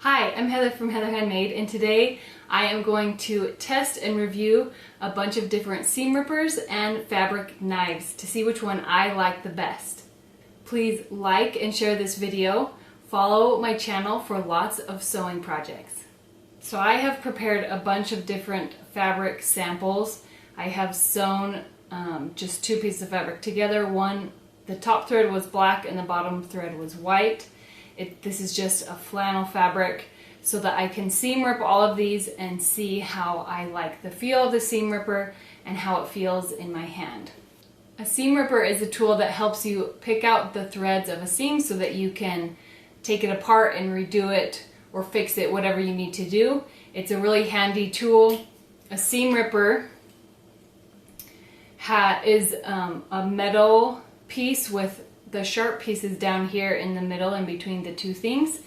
Hi, I'm Heather from Heather Handmade, and today I am going to test and review a bunch of different seam rippers and fabric knives to see which one I like the best. Please like and share this video. Follow my channel for lots of sewing projects. So I have prepared a bunch of different fabric samples. I have sewn just two pieces of fabric together. The top thread was black and the bottom thread was white. This is just a flannel fabric so that I can seam rip all of these and see how I like the feel of the seam ripper and how it feels in my hand. A seam ripper is a tool that helps you pick out the threads of a seam so that you can take it apart and redo it or fix it, whatever you need to do. It's a really handy tool. A seam ripper is a metal piece with the sharp pieces down here in the middle in between the two things,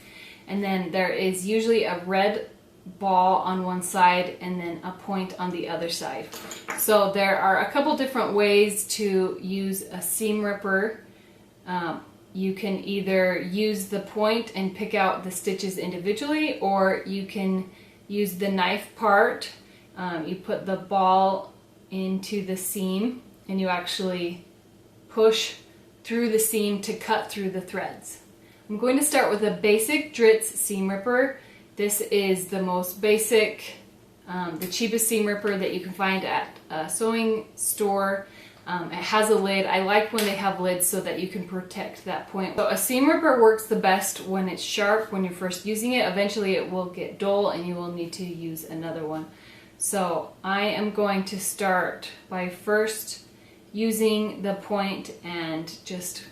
and then there is usually a red ball on one side and then a point on the other side. So there are a couple different ways to use a seam ripper. You can either use the point and pick out the stitches individually, or you can use the knife part. You put the ball into the seam and you actually push through the seam to cut through the threads. I'm going to start with a basic Dritz seam ripper. This is the most basic, the cheapest seam ripper that you can find at a sewing store. It has a lid. I like when they have lids so that you can protect that point. So a seam ripper works the best when it's sharp, when you're first using it. Eventually it will get dull and you will need to use another one. So I am going to start by first using the point and just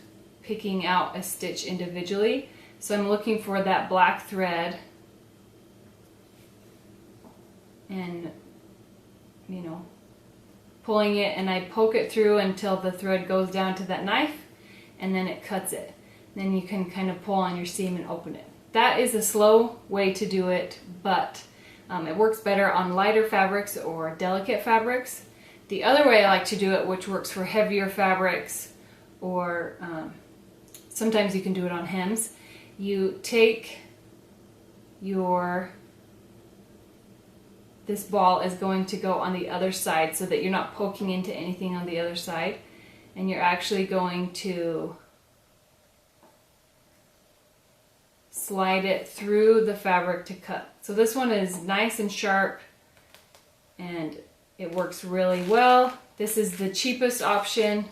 picking out a stitch individually. So I'm looking for that black thread and, pulling it, and I poke it through until the thread goes down to that knife, and then it cuts it. Then you can kind of pull on your seam and open it. That is a slow way to do it, but it works better on lighter fabrics or delicate fabrics. The other way I like to do it, which works for heavier fabrics, or sometimes you can do it on hems, you take this ball is going to go on the other side so that you're not poking into anything on the other side, and you're actually going to slide it through the fabric to cut. So this one is nice and sharp and it works really well. This is the cheapest option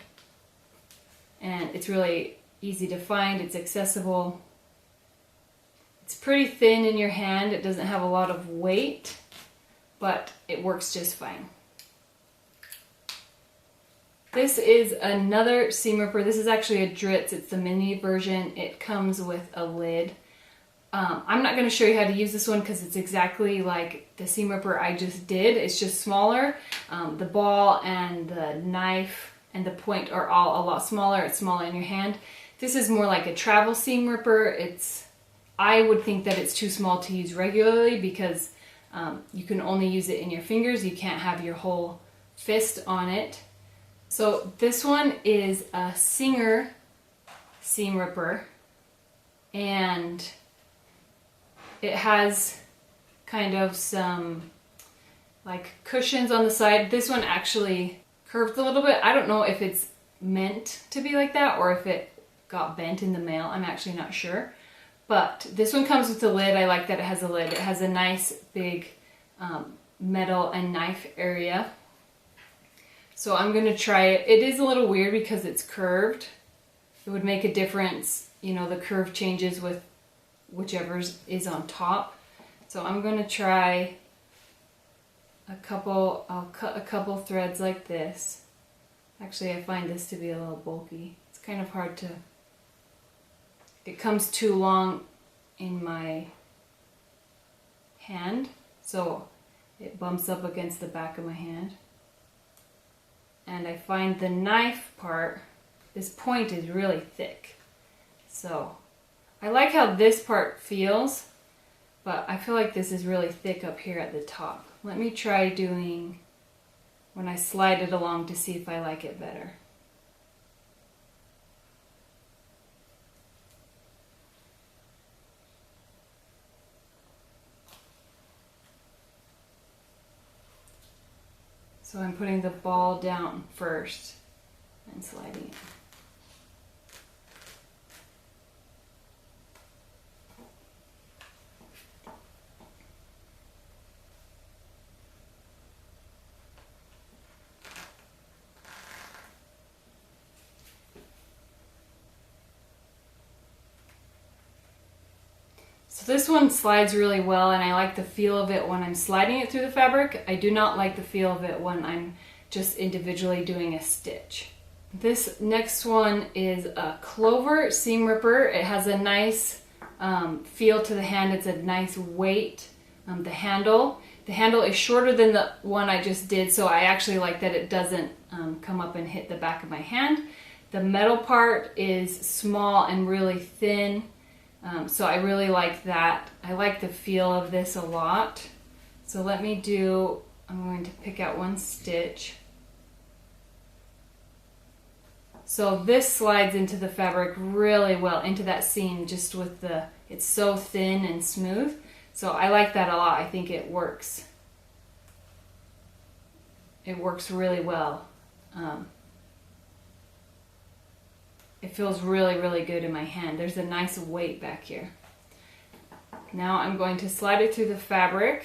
and it's really easy to find. It's accessible. It's pretty thin in your hand. It doesn't have a lot of weight, but it works just fine. This is another seam ripper. This is actually a Dritz. It's the mini version. It comes with a lid. I'm not going to show you how to use this one because it's exactly like the seam ripper I just did. It's just smaller. The ball and the knife and the point are all a lot smaller. It's smaller in your hand. This is more like a travel seam ripper. I would think that it's too small to use regularly because you can only use it in your fingers. You can't have your whole fist on it. So this one is a Singer seam ripper, and it has kind of some like cushions on the side. This one actually curved a little bit. I don't know if it's meant to be like that or if it got bent in the mail. I'm actually not sure. But this one comes with a lid. I like that it has a lid. It has a nice big metal and knife area. So I'm going to try it. It is a little weird because it's curved. It would make a difference, the curve changes with whichever is on top. So I'm going to try I'll cut a couple threads like this. Actually, I find this to be a little bulky. It's kind of hard to, it comes too long in my hand, so it bumps up against the back of my hand. And I find the knife part, this point is really thick. So I like how this part feels, but I feel like this is really thick up here at the top. Let me try doing when I slide it along to see if I like it better. So I'm putting the ball down first and sliding it. So this one slides really well, and I like the feel of it when I'm sliding it through the fabric. I do not like the feel of it when I'm just individually doing a stitch. This next one is a Clover seam ripper. It has a nice feel to the hand. It's a nice weight. The handle is shorter than the one I just did, so I actually like that it doesn't come up and hit the back of my hand. The metal part is small and really thin. So I really like that. I like the feel of this a lot. So I'm going to pick out one stitch. So this slides into the fabric really well, into that seam, just with it's so thin and smooth. So I like that a lot. I think it works. It works really well. It feels really, really good in my hand. There's a nice weight back here. Now I'm going to slide it through the fabric.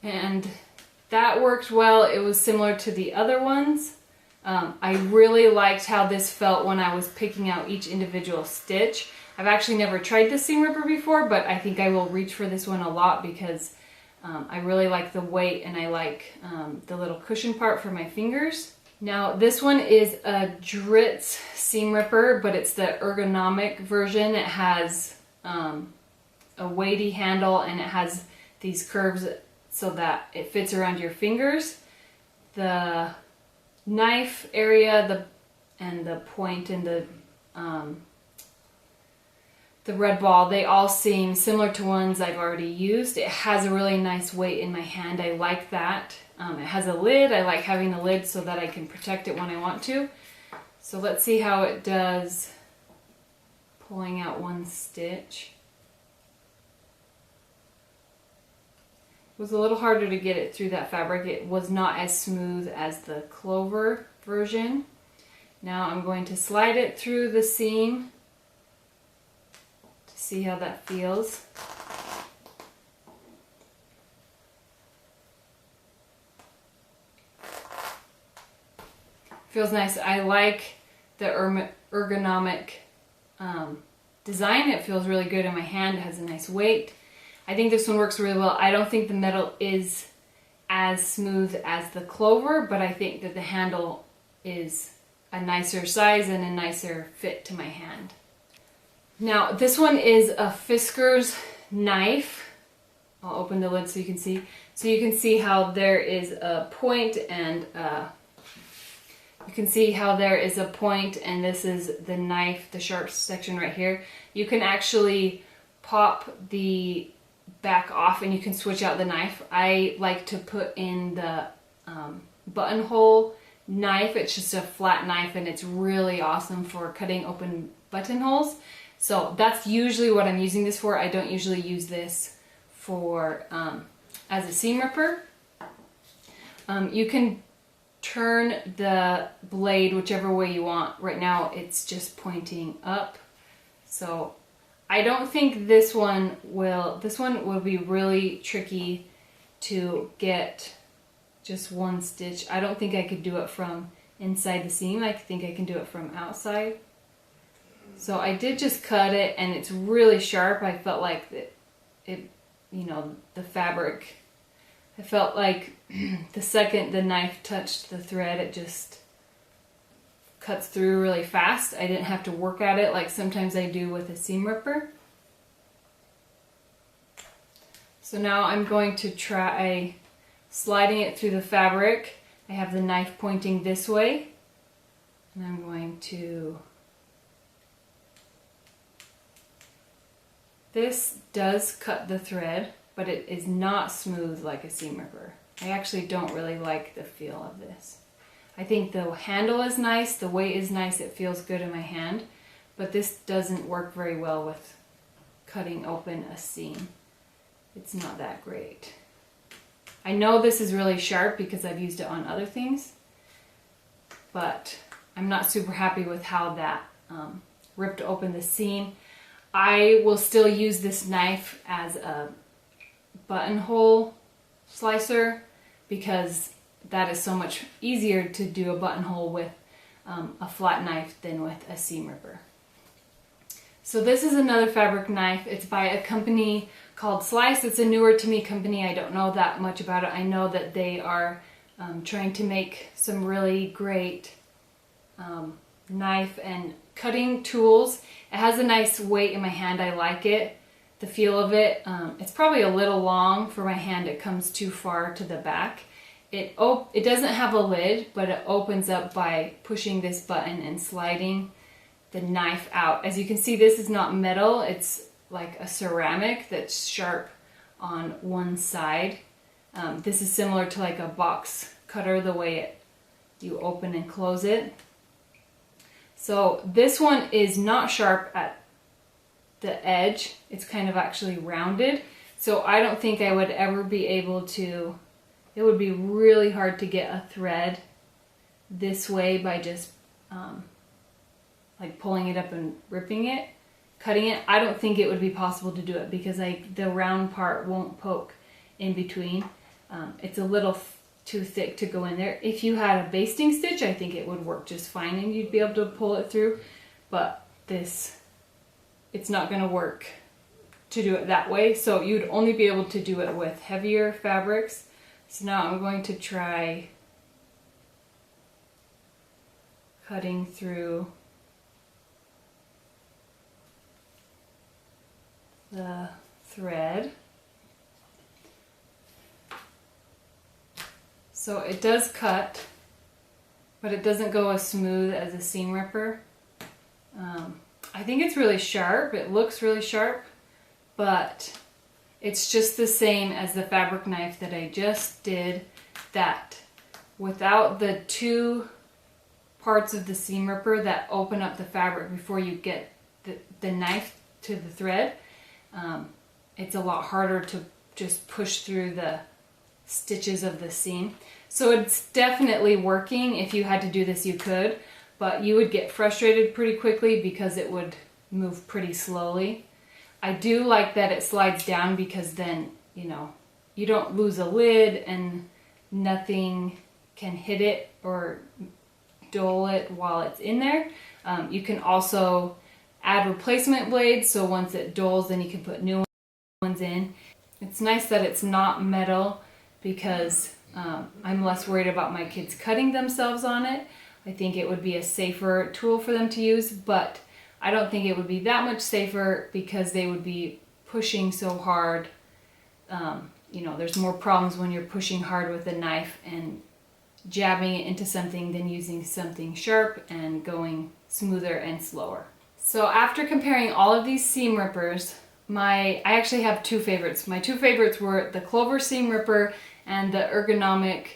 And that worked well. It was similar to the other ones. I really liked how this felt when I was picking out each individual stitch. I've actually never tried the seam ripper before, but I think I will reach for this one a lot because I really like the weight, and I like the little cushion part for my fingers. Now this one is a Dritz seam ripper, but it's the ergonomic version. It has a weighty handle, and it has these curves so that it fits around your fingers. The knife area and the point and the red ball, they all seem similar to ones I've already used. It has a really nice weight in my hand. I like that. It has a lid. I like having the lid so that I can protect it when I want to. So let's see how it does pulling out one stitch. It was a little harder to get it through that fabric. It was not as smooth as the Clover version. Now I'm going to slide it through the seam to see how that feels. Feels nice. I like the ergonomic design. It feels really good in my hand. It has a nice weight. I think this one works really well. I don't think the metal is as smooth as the Clover, but I think that the handle is a nicer size and a nicer fit to my hand. Now this one is a Fiskars knife. I'll open the lid so you can see. So you can see how there is a point and this is the knife, the sharp section right here. You can actually pop the back off and you can switch out the knife. I like to put in the buttonhole knife. It's just a flat knife and it's really awesome for cutting open buttonholes. So that's usually what I'm using this for. I don't usually use this for as a seam ripper. You can turn the blade whichever way you want. Right now it's just pointing up. So I don't think this one will be really tricky to get just one stitch. I don't think I could do it from inside the seam. I think I can do it from outside. So I did just cut it and it's really sharp. I felt like the fabric, I felt like the second the knife touched the thread, it just cuts through really fast. I didn't have to work at it like sometimes I do with a seam ripper. So now I'm going to try sliding it through the fabric. I have the knife pointing this way, and I'm going to... This does cut the thread, but it is not smooth like a seam ripper. I actually don't really like the feel of this. I think the handle is nice, the weight is nice, it feels good in my hand, but this doesn't work very well with cutting open a seam. It's not that great. I know this is really sharp because I've used it on other things, but I'm not super happy with how that ripped open the seam. I will still use this knife as a buttonhole slicer because that is so much easier to do a buttonhole with a flat knife than with a seam ripper. So this is another fabric knife. It's by a company called Slice. It's a newer to me company. I don't know that much about it. I know that they are trying to make some really great knife and cutting tools. It has a nice weight in my hand. I like it, the feel of it. It's probably a little long for my hand. It comes too far to the back. It doesn't have a lid, but it opens up by pushing this button and sliding the knife out. As you can see, this is not metal. It's like a ceramic that's sharp on one side. This is similar to like a box cutter, the way you open and close it. So this one is not sharp at the edge. It's kind of actually rounded. So I don't think I would ever be able to, it would be really hard to get a thread this way by just like pulling it up and ripping it, cutting it. I don't think it would be possible to do it because the round part won't poke in between. It's a little too thick to go in there. If you had a basting stitch, I think it would work just fine and you'd be able to pull it through, but it's not going to work to do it that way. So you'd only be able to do it with heavier fabrics. So now I'm going to try cutting through the thread. So it does cut, but it doesn't go as smooth as a seam ripper. I think it's really sharp. It looks really sharp, but it's just the same as the fabric knife that I just did, that without the two parts of the seam ripper that open up the fabric before you get the knife to the thread, it's a lot harder to just push through the stitches of the seam. So it's definitely working. If you had to do this, you could, but you would get frustrated pretty quickly because it would move pretty slowly. I do like that it slides down because then, you don't lose a lid and nothing can hit it or dull it while it's in there. You can also add replacement blades, so once it dulls, then you can put new ones in. It's nice that it's not metal because I'm less worried about my kids cutting themselves on it. I think it would be a safer tool for them to use, but I don't think it would be that much safer because they would be pushing so hard. There's more problems when you're pushing hard with a knife and jabbing it into something than using something sharp and going smoother and slower. So after comparing all of these seam rippers, I actually have two favorites. My two favorites were the Clover seam ripper and the Ergonomic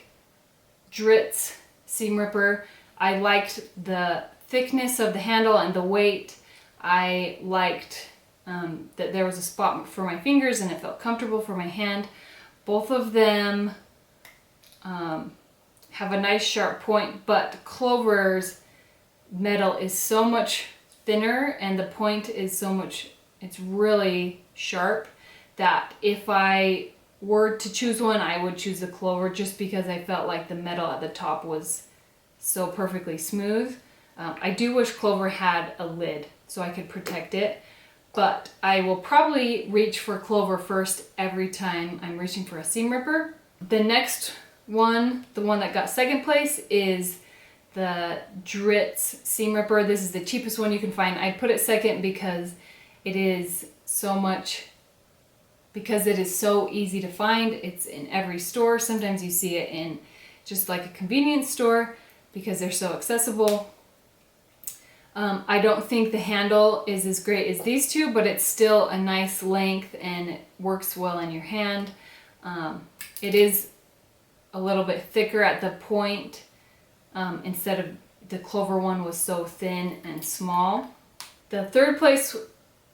Dritz seam ripper. I liked the thickness of the handle and the weight. I liked that there was a spot for my fingers and it felt comfortable for my hand. Both of them have a nice sharp point, but Clover's metal is so much thinner and the point is so much, it's really sharp, that if I were to choose one, I would choose the Clover just because I felt like the metal at the top was so perfectly smooth. I do wish Clover had a lid so I could protect it, but I will probably reach for Clover first every time I'm reaching for a seam ripper. The next one, the one that got second place, is the Dritz seam ripper. This is the cheapest one you can find. I put it second because it is so easy to find. It's in every store. Sometimes you see it in just like a convenience store because they're so accessible. I don't think the handle is as great as these two, but it's still a nice length and it works well in your hand. It is a little bit thicker at the point instead of the Clover one was so thin and small. The third place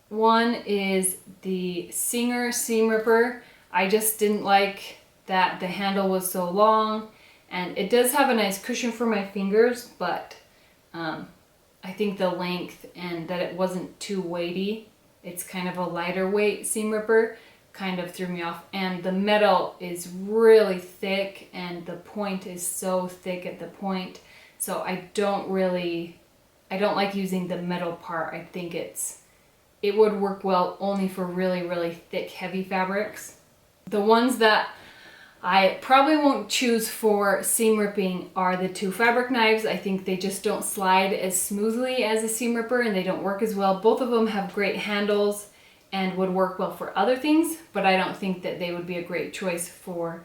one is the Singer seam ripper. I just didn't like that the handle was so long, and it does have a nice cushion for my fingers, but I think the length and that it wasn't too weighty, it's kind of a lighter weight seam ripper, kind of threw me off. And the metal is really thick and the point is so thick at the point, so I don't like using the metal part. I think it would work well only for really, really thick, heavy fabrics. The ones that I probably won't choose for seam ripping are the two fabric knives. I think they just don't slide as smoothly as a seam ripper and they don't work as well. Both of them have great handles and would work well for other things, but I don't think that they would be a great choice for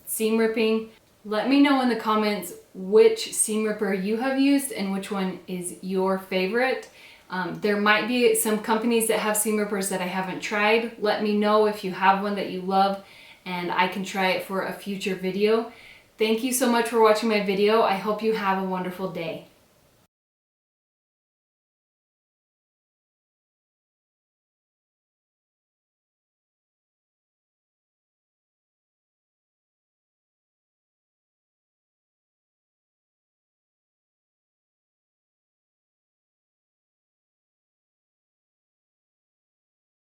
seam ripping. Let me know in the comments which seam ripper you have used and which one is your favorite. There might be some companies that have seam rippers that I haven't tried. Let me know if you have one that you love and I can try it for a future video. Thank you so much for watching my video. I hope you have a wonderful day.